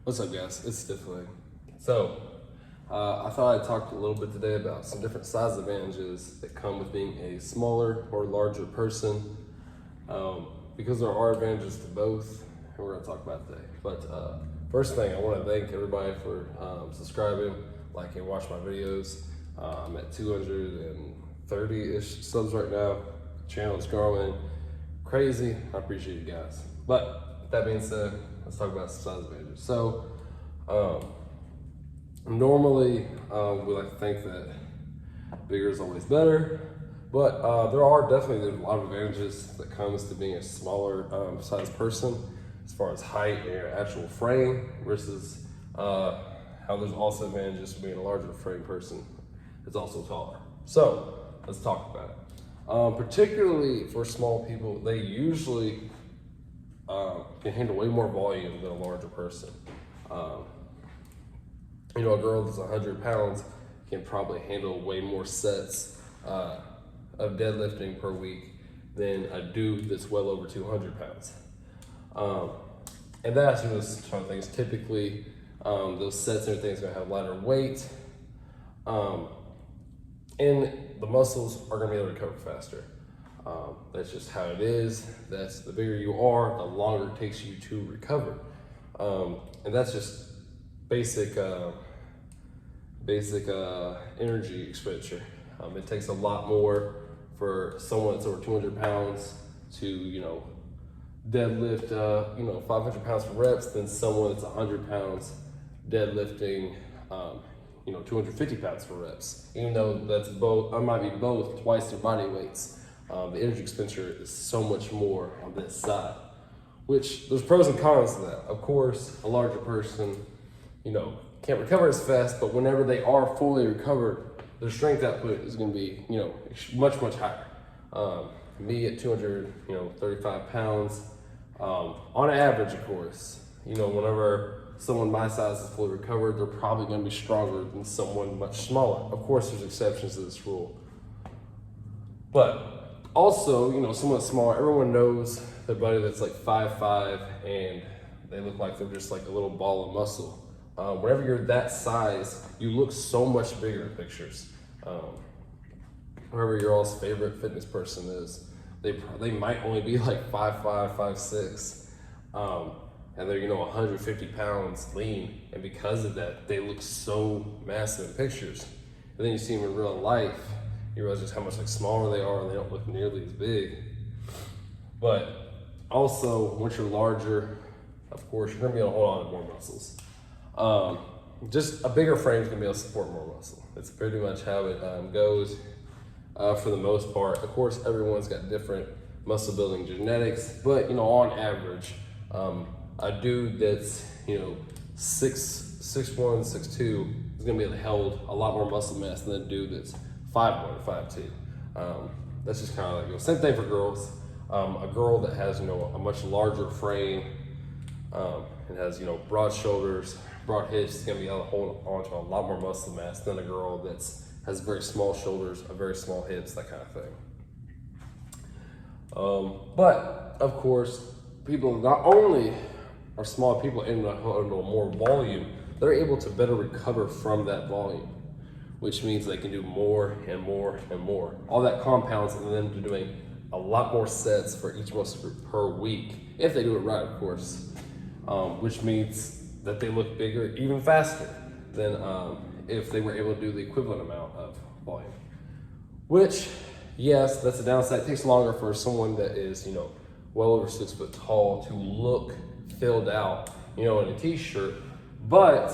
What's up, guys? It's Stiffling. So, I thought I'd talk a little bit today about some different size advantages that come with being a smaller or larger person, because there are advantages to both, and we're going to talk about today. But first thing, I want to thank everybody for subscribing, liking, watching my videos. I'm at 230-ish subs right now. The channel is growing crazy. I appreciate you guys. But with that being said, let's talk about some size advantages. So, normally we like to think that bigger is always better, but there are definitely a lot of advantages that comes to being a smaller size person, as far as height and your actual frame, versus how there's also advantages to being a larger frame person that's also taller. So let's talk about it. Particularly for small people, they usually can handle way more volume than a larger person. A girl that's 100 pounds can probably handle way more sets of deadlifting per week than a dude that's well over 200 pounds. And that's just one of the things. Typically, those sets and everything's gonna have lighter weight, and the muscles are gonna be able to recover faster. That's just how it is. That's the bigger you are, the longer it takes you to recover. And that's just basic energy expenditure. It takes a lot more for someone that's over 200 pounds to, deadlift, 500 pounds for reps than someone that's 100 pounds deadlifting, 250 pounds for reps. Even though that's both, I might be both twice their body weights. The energy expenditure is so much more on this side, which there's pros and cons to that. Of course, a larger person, can't recover as fast, but whenever they are fully recovered, their strength output is going to be, much, much higher. Me at 235 pounds, on average, of course, whenever someone my size is fully recovered, they're probably going to be stronger than someone much smaller. Of course, there's exceptions to this rule. But also, someone smaller, everyone knows their buddy that's like 5'5" and they look like they're just like a little ball of muscle. Whenever you're that size, you look so much bigger in pictures. Whoever your all's favorite fitness person is, they might only be like 5'5", 5'6", and they're 150 pounds lean, and because of that, they look so massive in pictures. And then you see them in real life, you realize just how much smaller they are, and they don't look nearly as big. But also, once you're larger, of course, you're gonna be able to hold on to more muscles. Just a bigger frame is gonna be able to support more muscle. That's pretty much how it goes for the most part. Of course, everyone's got different muscle building genetics, but on average, a dude that's 6'1", 6'2" is gonna be able to hold a lot more muscle mass than a dude that's 5'1", 5'2". That's just kind of same thing for girls. A girl that has a much larger frame and has broad shoulders, broad hips, is gonna be able to hold on to a lot more muscle mass than a girl has very small shoulders, very small hips, that kind of thing. But of course, people not only are small people able to handle more volume, they're able to better recover from that volume, which means they can do more and more and more. All that compounds into them doing a lot more sets for each muscle group per week, if they do it right, of course, which means that they look bigger even faster than if they were able to do the equivalent amount of volume. Which, yes, that's a downside. It takes longer for someone that is, well over 6 foot tall to look filled out, in a t-shirt. But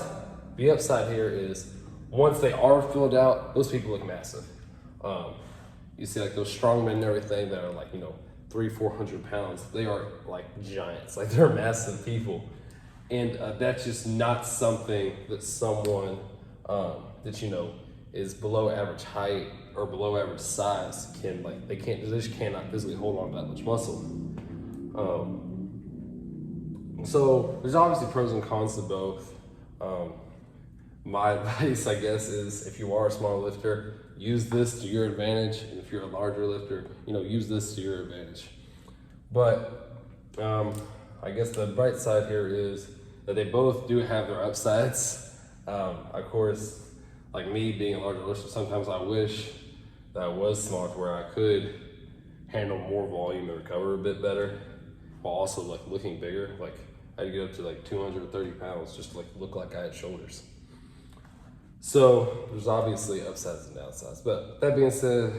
the upside here is once they are filled out, those people look massive. You see those strongmen and everything that are 300-400 pounds, they are like giants, they're massive people. And that's just not something that someone that is below average height or below average size can they just cannot physically hold on to that much muscle. So there's obviously pros and cons to both. My advice, I guess, is if you are a small lifter, use this to your advantage, and if you're a larger lifter, use this to your advantage. But I guess the bright side here is that they both do have their upsides. Of course, like me being a larger lifter, sometimes I wish that I was small to where I could handle more volume and recover a bit better, while also like looking bigger. Like I had to get up to like 230 pounds just to like look like I had shoulders. So there's obviously upsides and downsides. But that being said,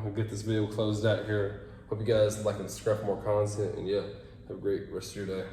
I'll get this video closed out here. Hope you guys like and subscribe for more content, and yeah, have a great rest of your day.